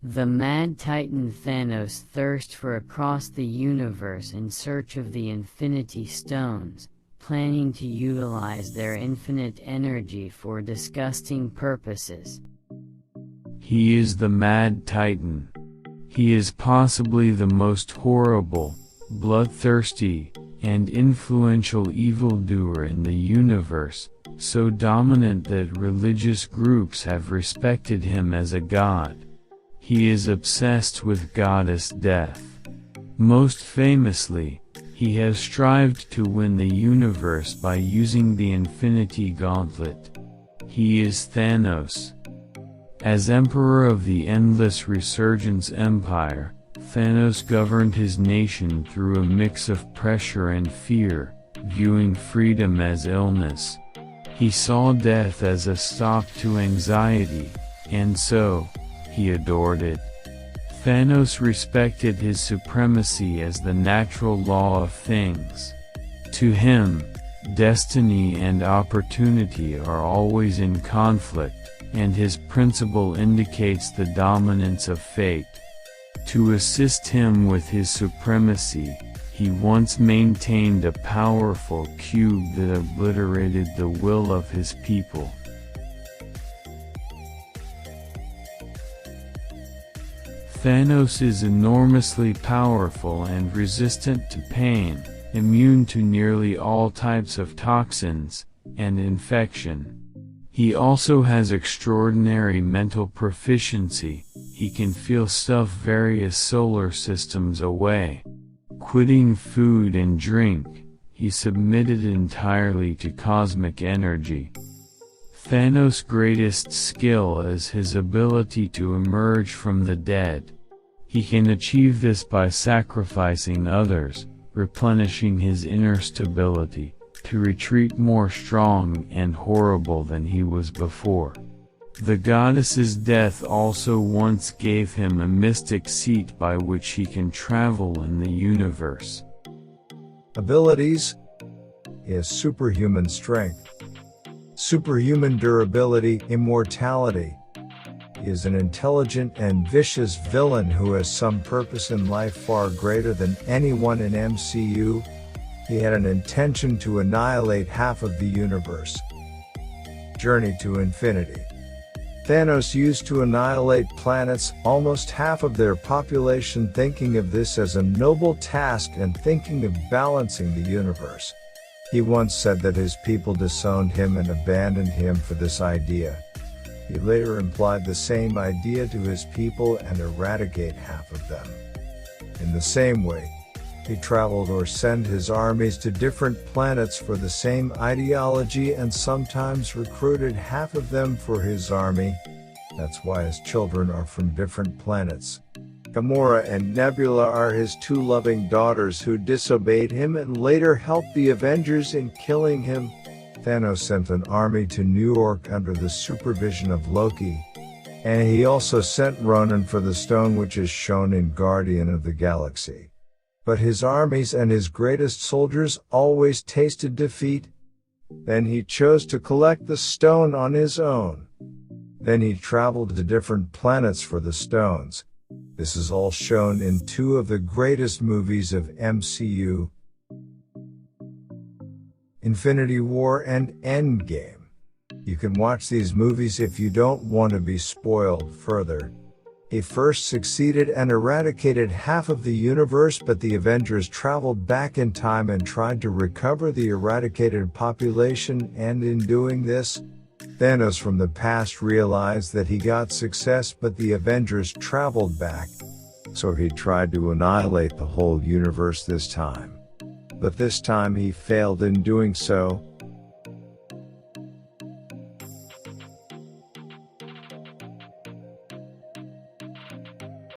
The mad titan Thanos thirsts for across the universe in search of the Infinity Stones, planning to utilize their infinite energy for disgusting purposes. He is the Mad Titan. He is possibly the most horrible, bloodthirsty, and influential evildoer in the universe, so dominant that religious groups have respected him as a god. He is obsessed with goddess death. Most famously, he has strived to win the universe by using the Infinity Gauntlet. He is Thanos. As Emperor of the Endless Resurgence Empire, Thanos governed his nation through a mix of pressure and fear, viewing freedom as illness. He saw death as a stop to anxiety, and so, he adored it. Thanos respected his supremacy as the natural law of things. To him, destiny and opportunity are always in conflict, and his principle indicates the dominance of fate. To assist him with his supremacy, he once maintained a powerful cube that obliterated the will of his people. Thanos is enormously powerful and resistant to pain, immune to nearly all types of toxins and infection. He also has extraordinary mental proficiency. He can feel stuff various solar systems away. Quitting food and drink, he submitted entirely to cosmic energy. Thanos' greatest skill is his ability to emerge from the dead. He can achieve this by sacrificing others, replenishing his inner stability, to retreat more strong and horrible than he was before. The goddess's death also once gave him a mystic seat by which he can travel in the universe. Abilities: he has superhuman strength, superhuman durability, immortality. He is an intelligent and vicious villain who has some purpose in life far greater than anyone in MCU. He had an intention to annihilate half of the universe. Journey to Infinity. Thanos used to annihilate planets, almost half of their population, thinking of this as a noble task and thinking of balancing the universe. He once said that his people disowned him and abandoned him for this idea. He later implied the same idea to his people and eradicate half of them. In the same way, he traveled or sent his armies to different planets for the same ideology and sometimes recruited half of them for his army. That's why his children are from different planets. Gamora and Nebula are his two loving daughters who disobeyed him and later helped the Avengers in killing him. Thanos sent an army to New York under the supervision of Loki. And he also sent Ronan for the stone, which is shown in Guardian of the Galaxy. But his armies and his greatest soldiers always tasted defeat. Then he chose to collect the stone on his own. Then he traveled to different planets for the stones. This is all shown in two of the greatest movies of MCU, Infinity War and Endgame. You can watch these movies if you don't want to be spoiled further. He first succeeded and eradicated half of the universe, but the Avengers traveled back in time and tried to recover the eradicated population, and in doing this, Thanos from the past realized that he got success, but the Avengers traveled back. So he tried to annihilate the whole universe this time. But this time he failed in doing so.